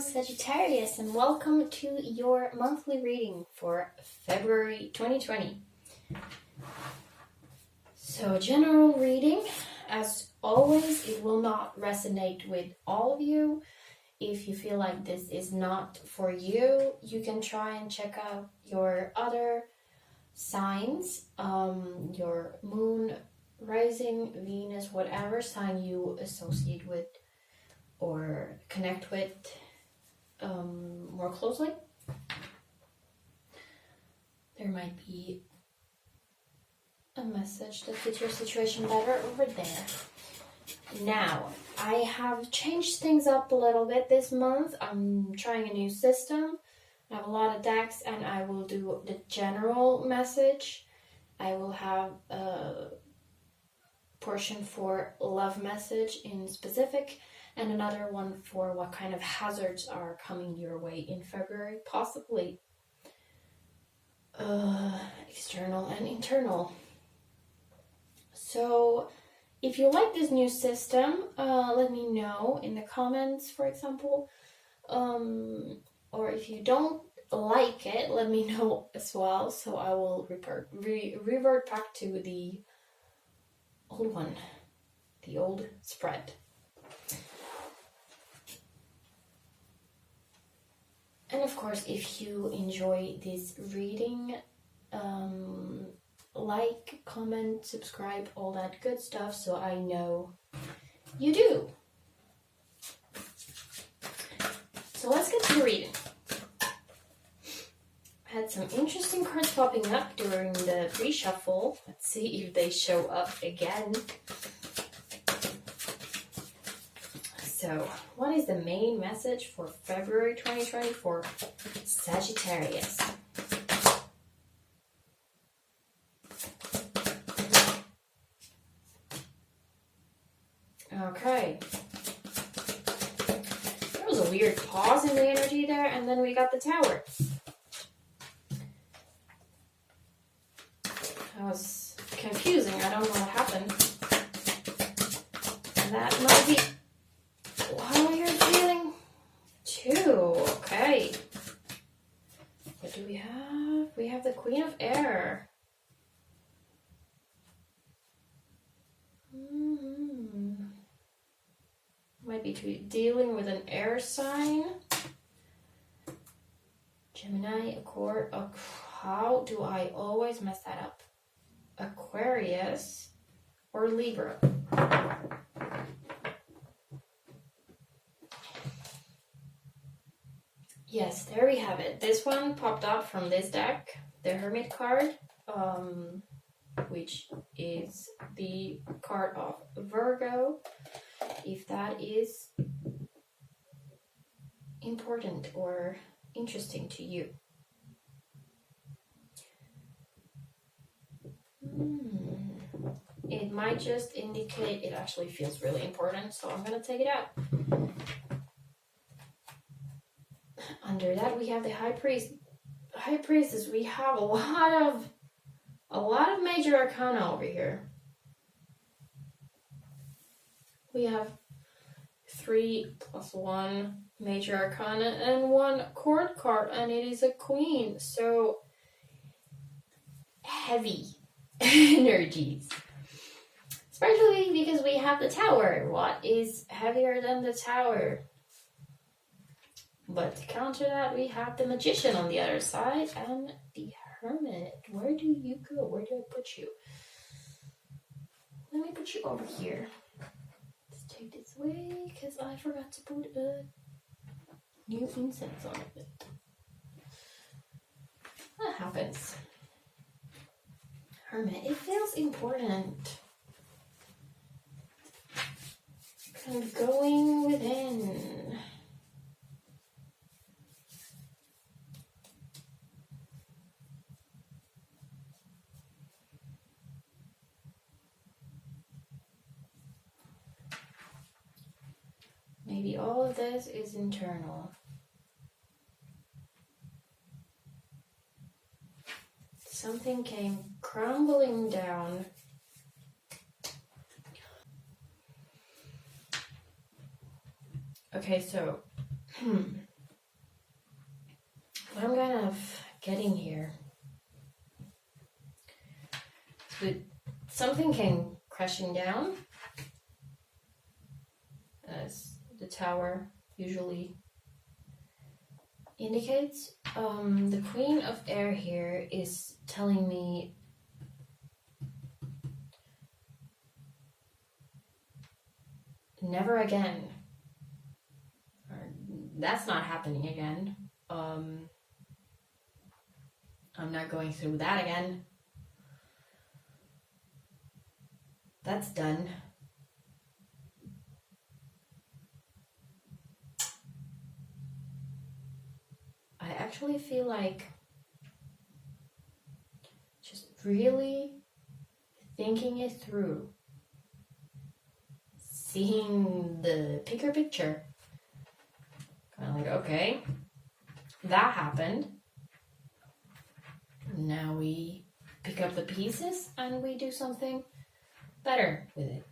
Sagittarius, and welcome to your monthly reading for February 2020. So, general reading, as always, it will not resonate with all of you. If you feel like this is not for you, you can try and check out your other signs, your moon, rising, Venus, whatever sign you associate with or connect with more closely. There might be a message that fits your situation better over there. Now, I have changed things up a little bit this month. I'm trying a new system. I have a lot of decks, and I will do the general message. I will have a portion for love message in specific, and another one for what kind of hazards are coming your way in February, possibly external and internal. So if you like this new system, let me know in the comments, for example, or if you don't like it, let me know as well, so I will revert back to the old one, the old spread. And of course, if you enjoy this reading, like, comment, subscribe, all that good stuff, so I know you do. So let's get to the reading. I had some interesting cards popping up during the pre-shuffle. Let's see if they show up again. So, what is the main message for February 2020 for Sagittarius? Okay. There was a weird pause in the energy there, and then we got the Tower. That was confusing. I don't know what happened. And that might be how you're feeling too. Okay. What do we have? We have the Queen of Air. Might be dealing with an air sign. Gemini, how do I always mess that up? Aquarius or Libra. Yes, there we have it. This one popped up from this deck, the Hermit card, which is the card of Virgo, if that is important or interesting to you. It might just indicate it actually feels really important, so I'm going to take it out. Under that, we have the High Priestess. We have a lot of major arcana over here. We have 3 + 1 major arcana and 1 court card, and it is a queen. So heavy energies. Especially because we have the Tower. What is heavier than the Tower? But to counter that, we have the Magician on the other side and the Hermit. Where do you go? Where do I put you? Let me put you over here. Let's take this away because I forgot to put a new incense on it. That happens. Hermit, it feels important. Kind of going within. Maybe all of this is internal. Something came crumbling down. Okay, so what I'm kind of getting here, with something came crashing down, as the tower usually indicates. The Queen of Air here is telling me never again. Or, that's not happening again. I'm not going through that again. That's done. I actually feel like just really thinking it through, seeing the bigger picture. Kind of like, okay, that happened. Now we pick up the pieces and we do something better with it.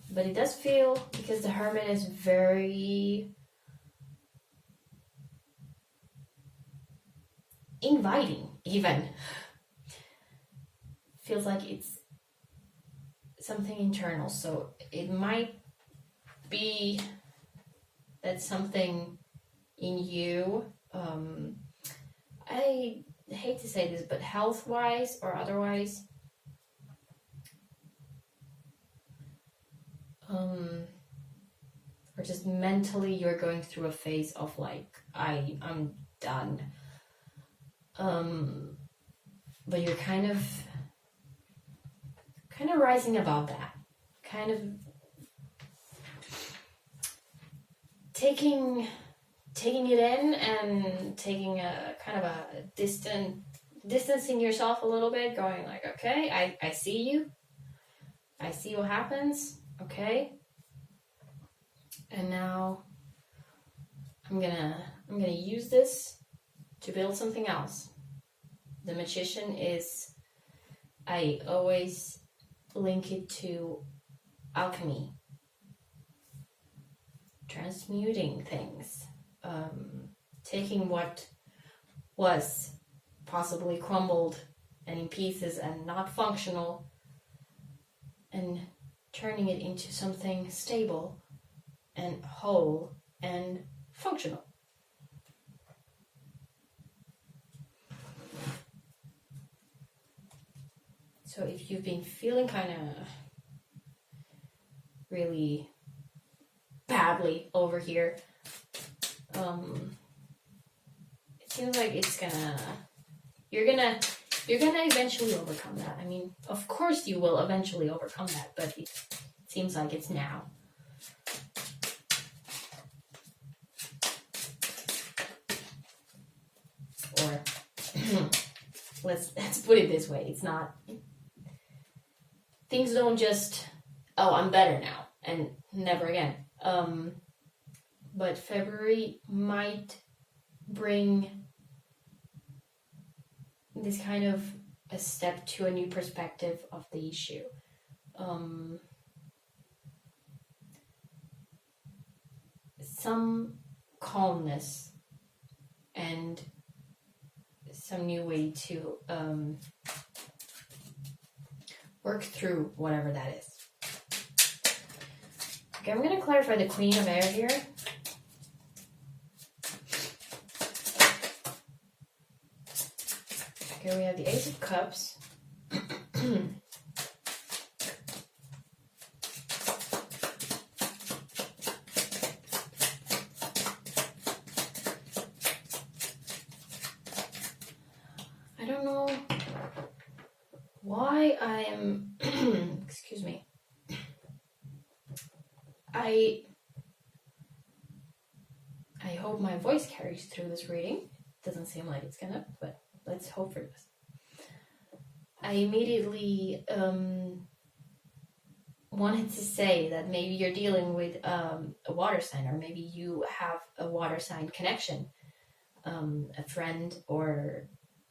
But it does feel, because the Hermit is very inviting, even. Feels like it's something internal. So it might be that something in you, I hate to say this, but health-wise or otherwise, or just mentally, you're going through a phase of like, I'm done. But you're kind of rising above that, kind of taking it in and taking a kind of a distancing yourself a little bit, going like, okay, I see you, I see what happens, okay, and now I'm gonna use this to build something else. The Magician is, I always link it to alchemy, transmuting things, taking what was possibly crumbled and in pieces and not functional, and turning it into something stable and whole and functional. So if you've been feeling kind of really badly over here, it seems like you're gonna eventually overcome that. I mean, of course you will eventually overcome that, but it seems like it's now. Or let's put it this way, it's not, things don't just, oh, I'm better now and never again. But February might bring this kind of a step to a new perspective of the issue. Some calmness and some new way to work through whatever that is. Okay, I'm going to clarify the Queen of Air here. Okay, we have the Ace of Cups. I don't know why I am, excuse me. I hope my voice carries through this reading. Doesn't seem like it's gonna, but let's hope for this. I immediately wanted to say that maybe you're dealing with a water sign, or maybe you have a water sign connection, a friend or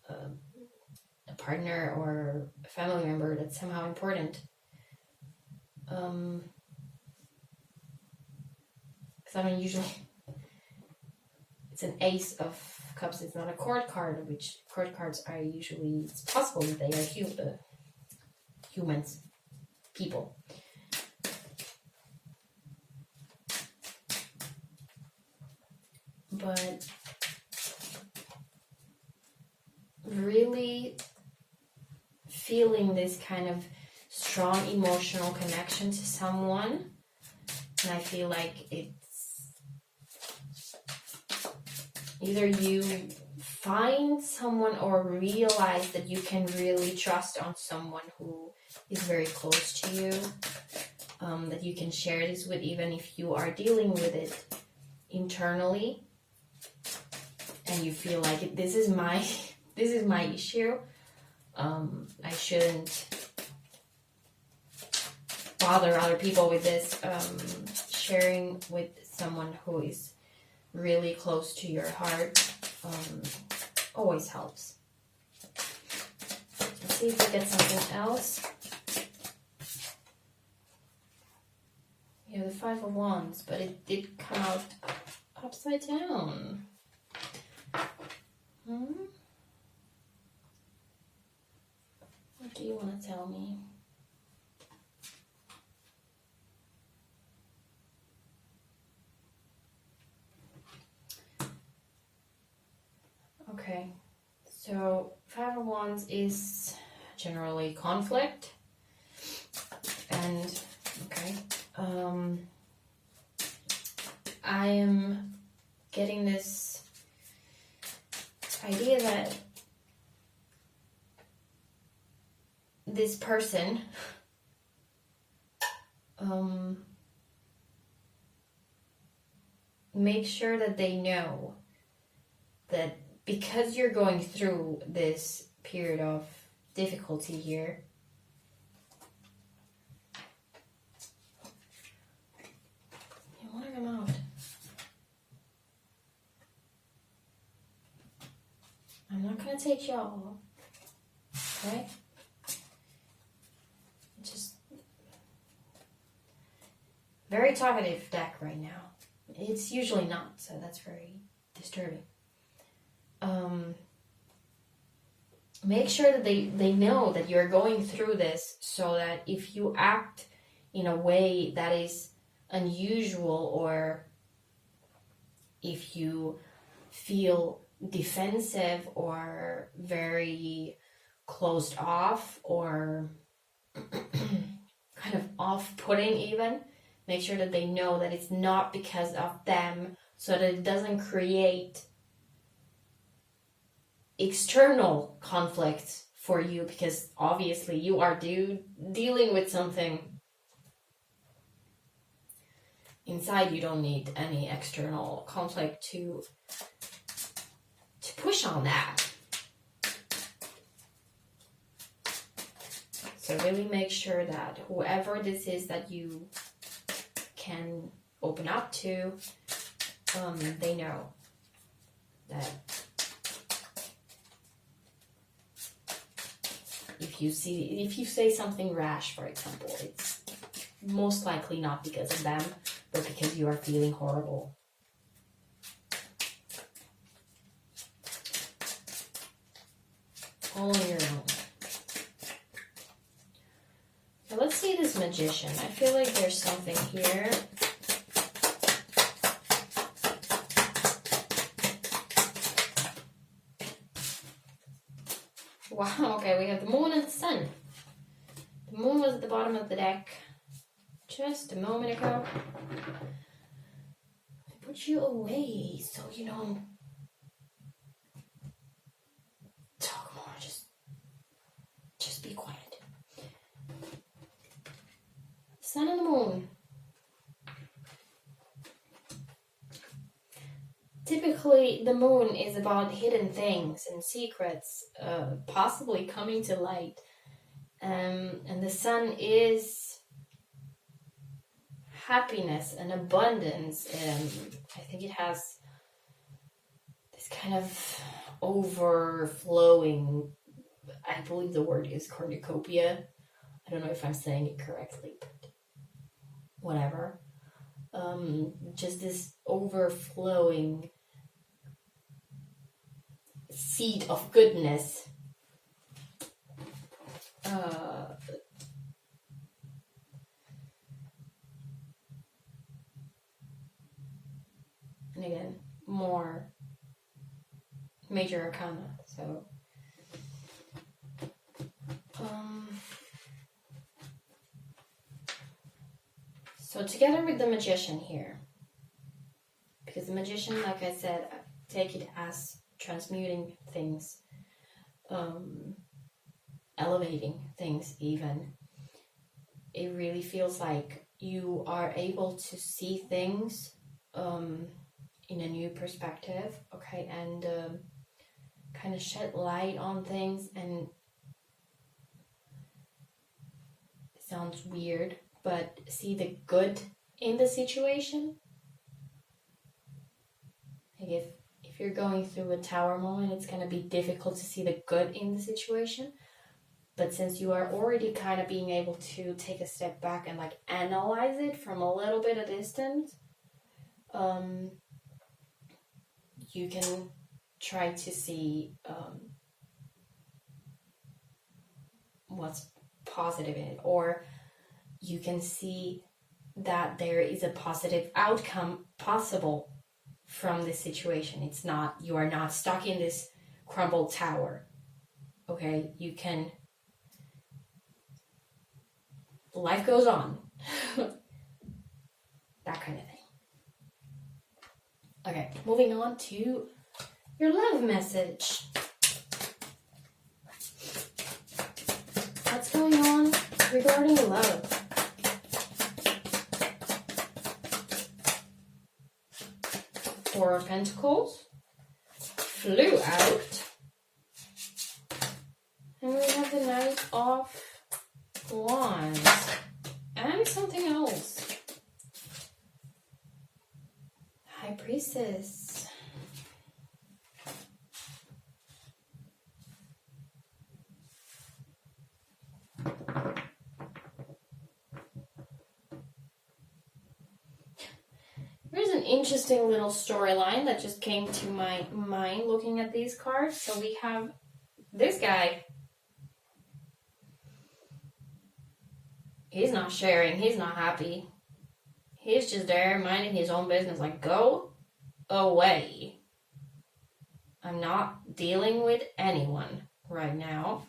a partner or a family member that's somehow important. because I don't usually, it's an Ace of Cups, it's not a court card, which court cards are usually, it's possible that they are humans, people. But really feeling this kind of strong emotional connection to someone, and I feel like it's either you find someone or realize that you can really trust on someone who is very close to you, that you can share this with, even if you are dealing with it internally and you feel like this is my issue. I shouldn't bother other people with this. Sharing with someone who is really close to your heart always helps. Let's see if we get something else. We have the Five of Wands, but it did come out upside down. What do you want to tell me? Okay, so Five of Wands is generally conflict, and I am getting this idea that this person make sure that they know that because you're going through this period of difficulty here, you want to come out. I'm not going to take y'all, okay? Just very talkative deck right now. It's usually not, so that's very disturbing. Make sure that they know that you're going through this, so that if you act in a way that is unusual, or if you feel defensive or very closed off or kind of off-putting even, make sure that they know that it's not because of them, so that it doesn't create external conflicts for you, because obviously you are dealing with something inside. You don't need any external conflict to push on that. So really make sure that whoever this is that you can open up to, they know that if you say something rash, for example, it's most likely not because of them, but because you are feeling horrible. All on your own. So let's see this Magician. I feel like there's something here. Wow, okay, we have the Moon and the Sun. The Moon was at the bottom of the deck just a moment ago. I put you away so you don't talk more. Just be quiet. Sun and the Moon. Typically, the Moon is about hidden things and secrets, possibly coming to light. And the Sun is happiness and abundance. I think it has this kind of overflowing, I believe the word is cornucopia. I don't know if I'm saying it correctly, but whatever. just this overflowing seed of goodness. And again, more major arcana. So together with the magician here, because the magician, like I said, take it as transmuting things, elevating things even. It really feels like you are able to see things in a new perspective, okay, and kind of shed light on things. And it sounds weird, but see the good in the situation. Like if you're going through a tower moment, it's going to be difficult to see the good in the situation. But since you are already kind of being able to take a step back and like analyze it from a little bit of distance, you can try to see what's positive in it, or you can see that there is a positive outcome possible from this situation. It's not, you are not stuck in this crumbled tower. Okay, you can, life goes on. That kind of thing. Okay, moving on to your love message. What's going on regarding love? Four of Pentacles flew out. And we have the Knight of Wands. And something else. High Priestess. Here's an interesting little storyline that just came to my mind looking at these cards. So we have this guy. He's not sharing. He's not happy. He's just there minding his own business. Like, go away. I'm not dealing with anyone right now.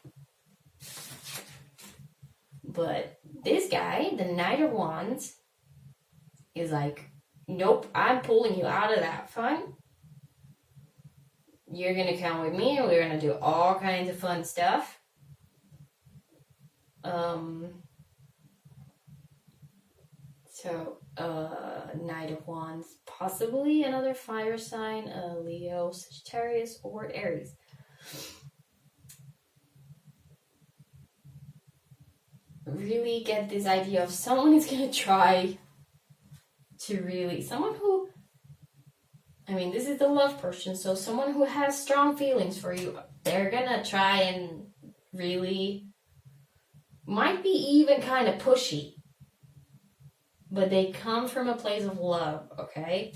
But this guy, the Knight of Wands, is like, nope, I'm pulling you out of that fun. You're going to come with me and we're going to do all kinds of fun stuff. So, Knight of Wands, possibly another fire sign, Leo, Sagittarius, or Aries. Really get this idea of someone is going to try to really, someone who, I mean, this is the love person, so someone who has strong feelings for you, they're going to try and really, might be even kind of pushy. But they come from a place of love, okay?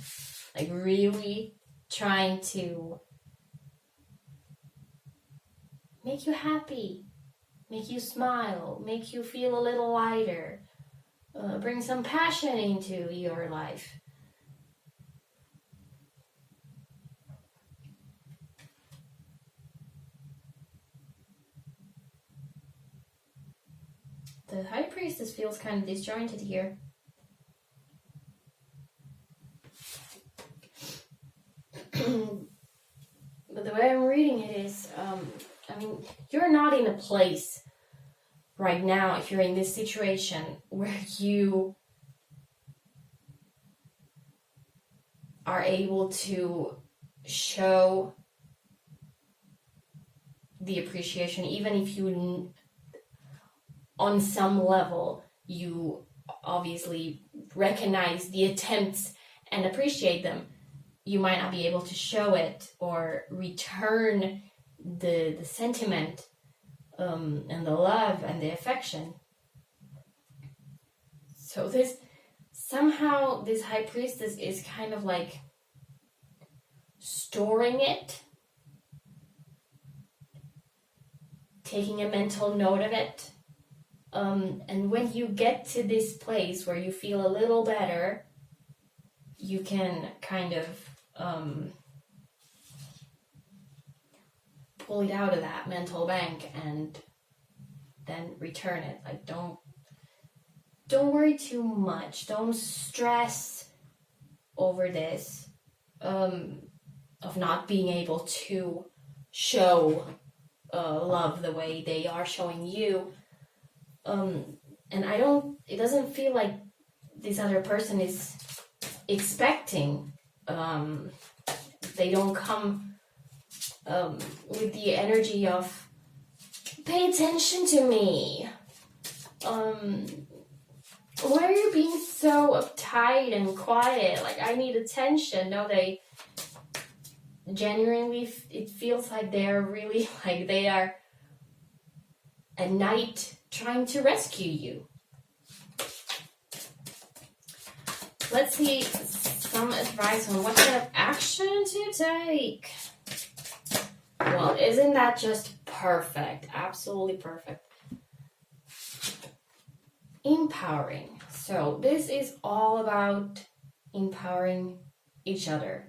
Like really trying to make you happy, make you smile, make you feel a little lighter, bring some passion into your life. The High Priestess feels kind of disjointed here. But the way I'm reading it is, I mean, you're not in a place right now, if you're in this situation, where you are able to show the appreciation, even if you, on some level, you obviously recognize the attempts and appreciate them. You might not be able to show it or return the sentiment and the love and the affection. So this somehow this High Priestess is kind of like storing it, taking a mental note of it. And when you get to this place where you feel a little better, you can kind of pull it out of that mental bank and then return it. Like, don't worry too much. Don't stress over this of not being able to show love the way they are showing you. And it doesn't feel like this other person is expecting. They don't come with the energy of, pay attention to me. Why are you being so uptight and quiet? Like, I need attention. No, they genuinely, it feels like they're really, like they are a knight trying to rescue you. Let's see some advice on what kind of action to take. Well, isn't that just perfect? Absolutely perfect. Empowering. So this is all about empowering each other.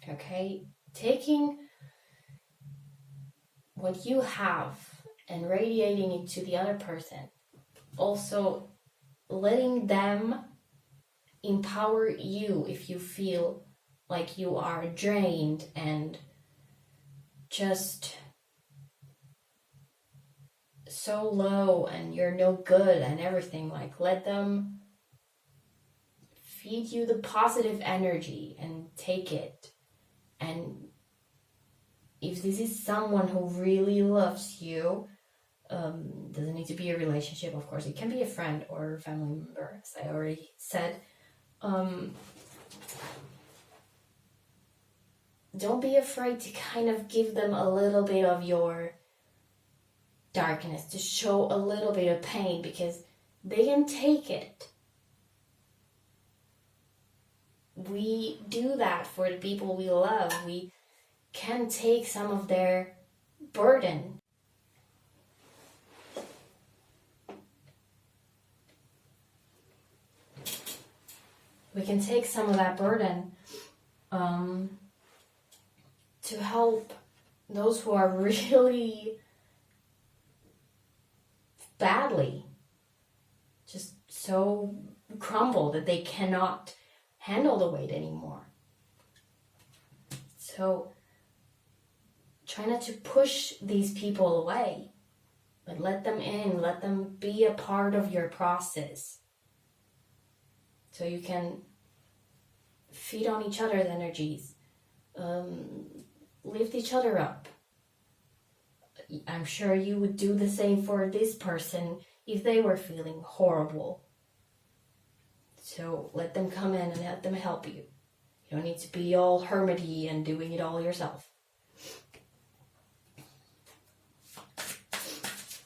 Okay? Taking what you have and radiating it to the other person. Also letting them empower you if you feel like you are drained and just so low and you're no good and everything. Like, let them feed you the positive energy and take it. And if this is someone who really loves you, doesn't need to be a relationship, of course. It can be a friend or a family member, as I already said. Don't be afraid to kind of give them a little bit of your darkness, to show a little bit of pain, because they can take it. We do that for the people we love. We can take some of their burden. We can take some of that burden to help those who are really badly, just so crumbled that they cannot handle the weight anymore. So try not to push these people away, but let them in, let them be a part of your process. So you can feed on each other's energies, lift each other up. I'm sure you would do the same for this person if they were feeling horrible. So let them come in and let them help you. You don't need to be all hermity and doing it all yourself.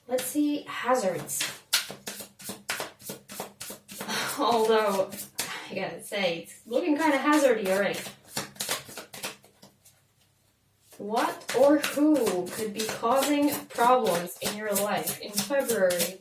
Let's see hazards. Although, I gotta say, it's looking kind of hazardy already. What or who could be causing problems in your life in February?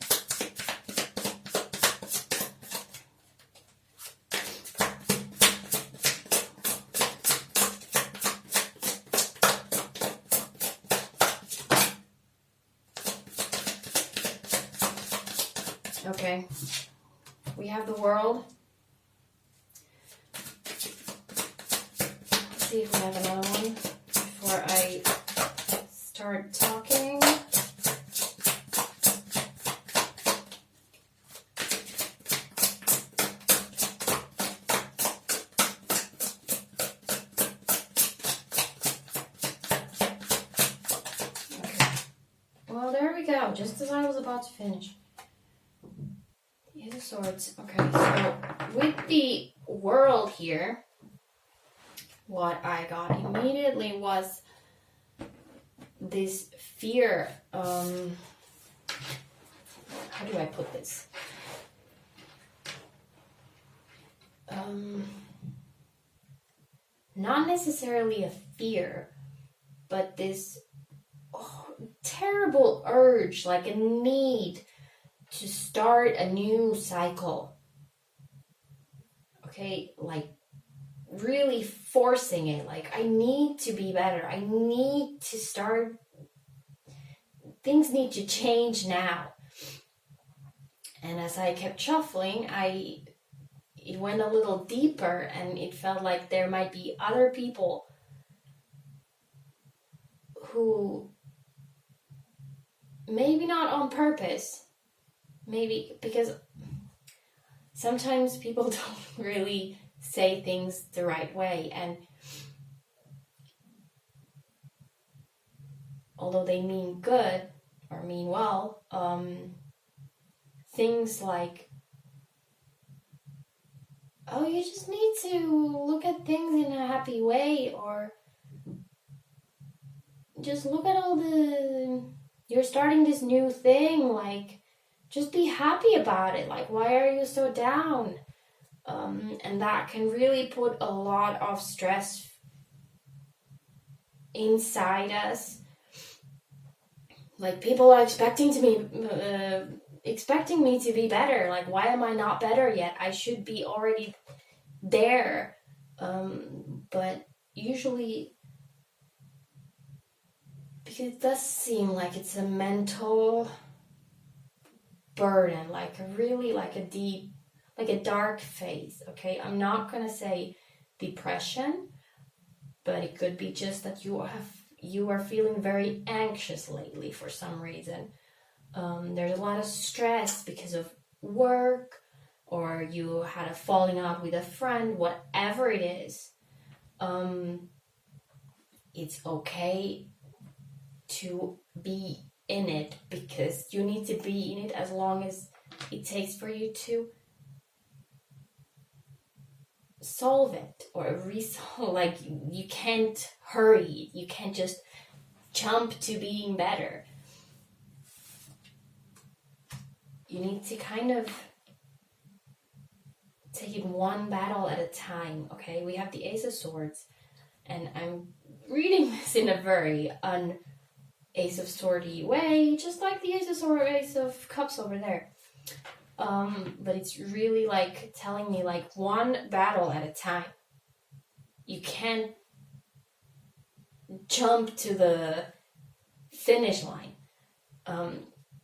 Okay, we have the World. Let's see if we have another one before I start talking. Okay. Well, there we go, just as I was about to finish. Eight of Swords. Okay, so with the World here, what I got immediately was this fear. How do I put this? not necessarily a fear, but this terrible urge, like a need to start a new cycle. Okay, like really forcing it, like I need to be better, I need to start, things need to change now. And as I kept shuffling, it went a little deeper, and it felt like there might be other people who, maybe not on purpose, maybe because sometimes people don't really say things the right way, and although they mean good or mean well, things like, oh, you just need to look at things in a happy way, or just look at all you're starting this new thing, like, just be happy about it, like, why are you so down? And that can really put a lot of stress inside us. Like, people are expecting me to be better. Like, why am I not better yet? I should be already there. But usually, because it does seem like it's a mental burden, like a really, like a deep, like a dark phase. Okay, I'm not gonna say depression, but it could be just that you are feeling very anxious lately for some reason. There's a lot of stress because of work, or you had a falling out with a friend, whatever it is. It's okay to be in it, because you need to be in it as long as it takes for you to solve it or resolve. Like, you can't hurry, you can't just jump to being better. You need to kind of take it one battle at a time. Okay, we have the Ace of Swords, and I'm reading this in a very Ace of Swordy way, just like the Ace of Cups over there. But it's really like telling me, like, one battle at a time. You can't jump to the finish line.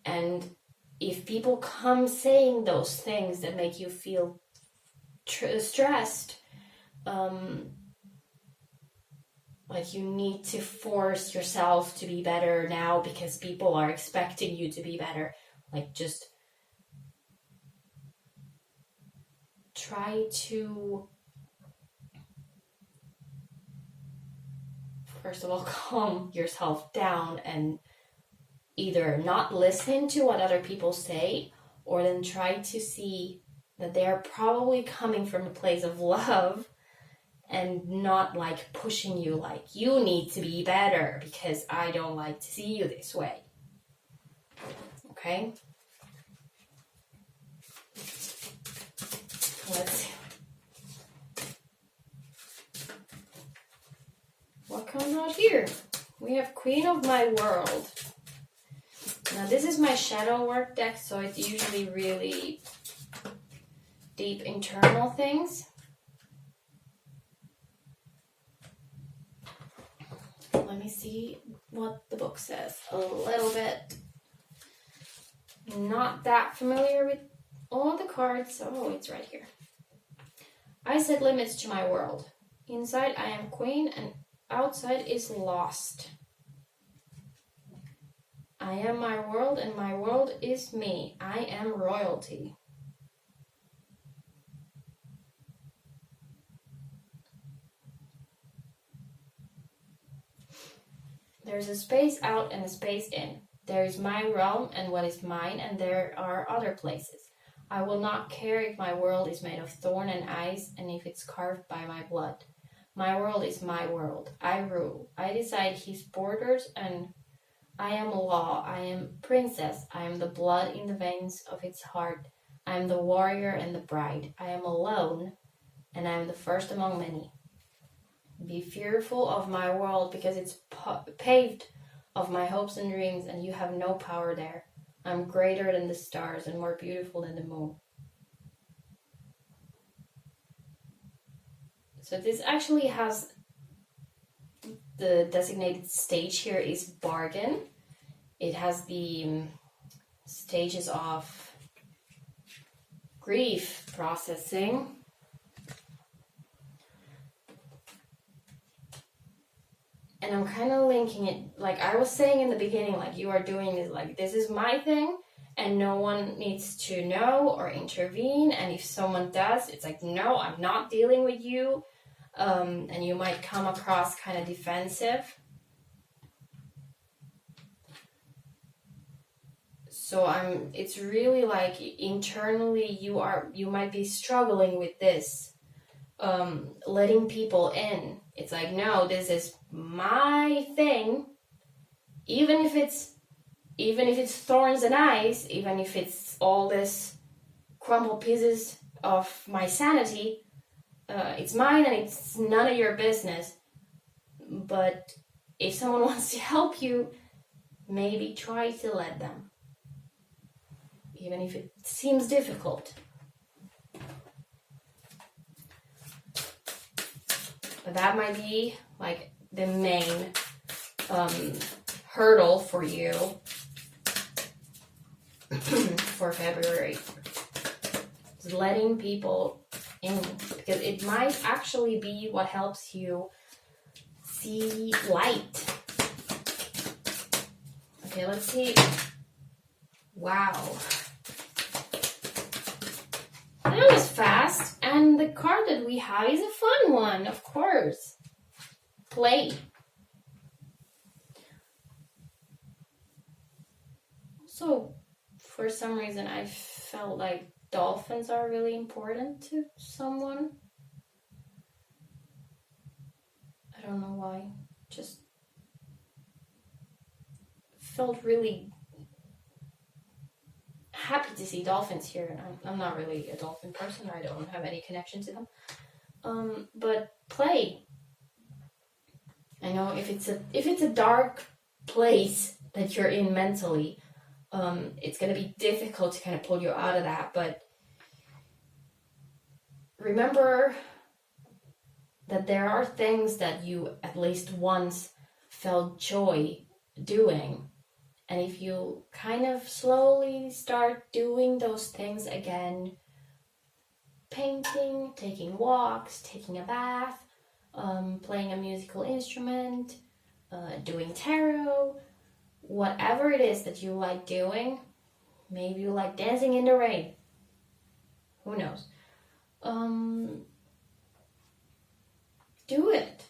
And if people come saying those things that make you feel stressed, like, you need to force yourself to be better now because people are expecting you to be better. Like, just try to, first of all, calm yourself down and either not listen to what other people say, or then try to see that they are probably coming from a place of love and not like pushing you, like, you need to be better because I don't like to see you this way. Okay? Let's see. What comes out here? We have Queen of My World. Now, this is my shadow work deck, so it's usually really deep internal things. Let me see what the book says a little bit. Not that familiar with all the cards. Oh, it's right here. I set limits to my world. Inside I am queen, and outside is lost. I am my world, and my world is me. I am royalty. There's a space out and a space in. There is my realm and what is mine, and there are other places. I will not care if my world is made of thorn and ice, and if it's carved by my blood. My world is my world. I rule. I decide his borders, and I am law. I am princess. I am the blood in the veins of its heart. I am the warrior and the bride. I am alone, and I am the first among many. Be fearful of my world, because it's paved of my hopes and dreams, and you have no power there. I'm greater than the stars and more beautiful than the moon. So this actually has, the designated stage here is bargain. It has the stages of grief processing, and I'm kind of linking it, like I was saying in the beginning, like you are doing this, like this is my thing and no one needs to know or intervene, and if someone does, it's like, no, I'm not dealing with you, and you might come across kind of defensive. So it's really like internally you might be struggling with this, letting people in. It's like, no, this is my thing, even if it's thorns and ice, even if it's all this crumbled pieces of my sanity, it's mine and it's none of your business. But if someone wants to help you, maybe try to let them, even if it seems difficult. But that might be like the main hurdle for you for February. Is letting people in, because it might actually be what helps you see light. Okay, let's see. Wow. That was fast, and the card that we have is a fun one, of course. Play. So, for some reason, I felt like dolphins are really important to someone. I don't know why. Just felt really happy to see dolphins here. I'm not really a dolphin person. I don't have any connection to them. But play. I know if it's a dark place that you're in mentally, it's gonna be difficult to kind of pull you out of that. But remember that there are things that you at least once felt joy doing. And if you kind of slowly start doing those things again, painting, taking walks, taking a bath, playing a musical instrument, doing tarot, whatever it is that you like doing, maybe you like dancing in the rain, who knows, do it.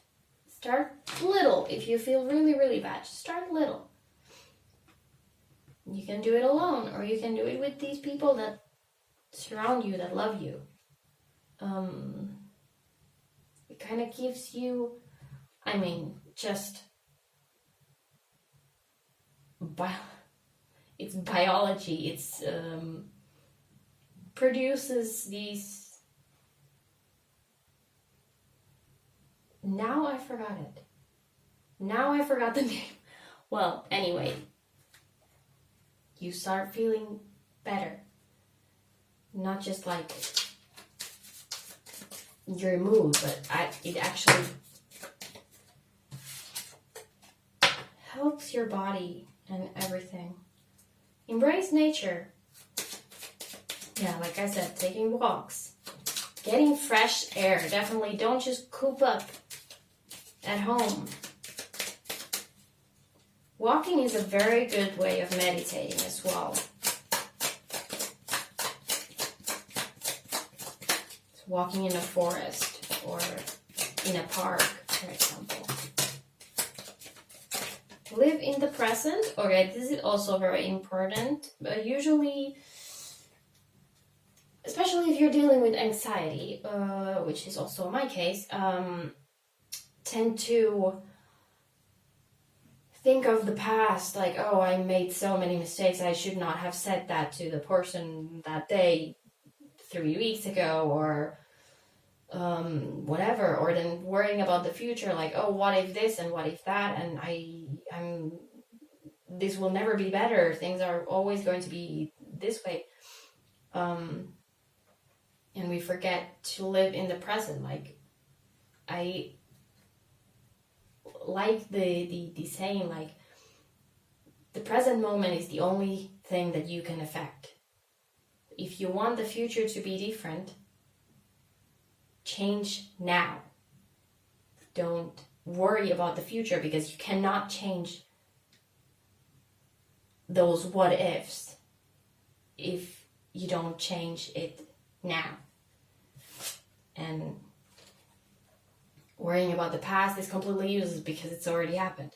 Start little. If you feel really, really bad, just start little. You can do it alone, or you can do it with these people that surround you, that love you. It kind of gives you, just it's biology. It's produces these. Now I forgot it. Now I forgot the name. Well, anyway. You start feeling better. Not just like your mood, but it actually helps your body and everything. Embrace nature. Yeah, like I said, taking walks. Getting fresh air. Definitely don't just coop up at home. Walking is a very good way of meditating as well. It's walking in a forest or in a park, for example. Live in the present. Okay, this is also very important. But usually, especially if you're dealing with anxiety, which is also my case, tend to think of the past, like, oh, I made so many mistakes, I should not have said that to the person that day 3 weeks ago, or whatever, or then worrying about the future, like, oh, what if this and what if that, and this will never be better, things are always going to be this way, and we forget to live in the present. Like, I like the saying, like, the present moment is the only thing that you can affect. If you want the future to be different, change now. Don't worry about the future, because you cannot change those what ifs if you don't change it now. And worrying about the past is completely useless, because it's already happened.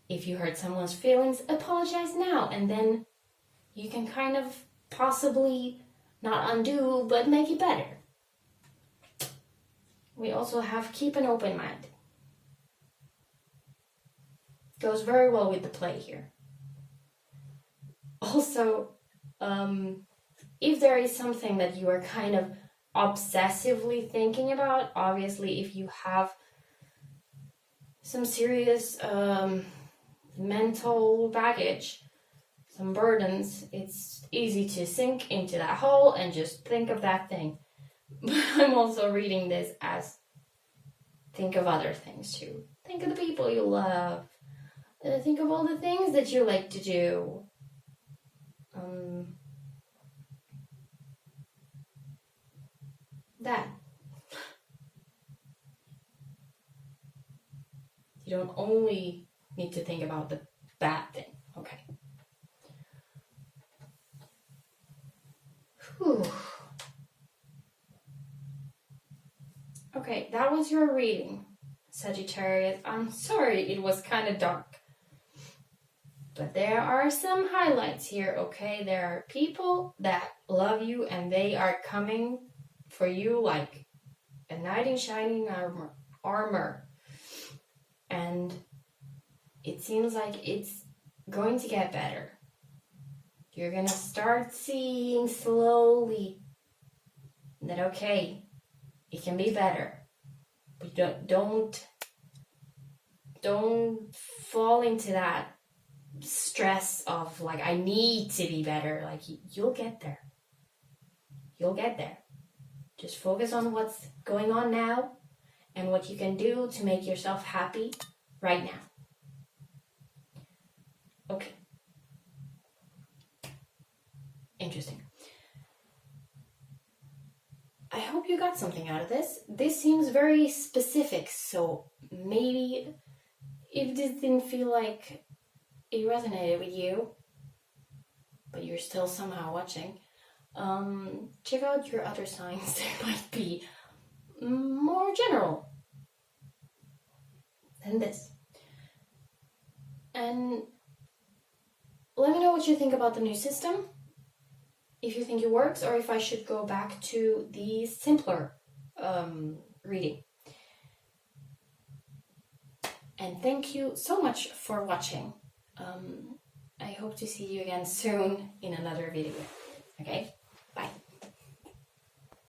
If you hurt someone's feelings, apologize now, and then you can kind of possibly not undo, but make it better. We also have keep an open mind. Goes very well with the play here. Also, if there is something that you are kind of obsessively thinking about, obviously if you have some serious mental baggage, some burdens, it's easy to sink into that hole and just think of that thing. But I'm also reading this as think of other things too. Think of the people you love. Think of all the things that you like to do. That. You don't only need to think about the bad thing. Okay. Whew. Okay, that was your reading, Sagittarius. I'm sorry it was kind of dark. But there are some highlights here, okay? There are people that love you and they are coming for you like a knight in shining armor. And it seems like it's going to get better. You're going to start seeing slowly that, okay, it can be better. But don't fall into that stress of like, I need to be better. Like, you'll get there. You'll get there. Just focus on what's going on now and what you can do to make yourself happy right now. Okay. Interesting. I hope you got something out of this. This seems very specific, so maybe if this didn't feel like it resonated with you, but you're still somehow watching, check out your other signs. They might be more general than this. And let me know what you think about the new system. If you think it works, or if I should go back to the simpler reading. And thank you so much for watching. I hope to see you again soon in another video. Okay? Bye.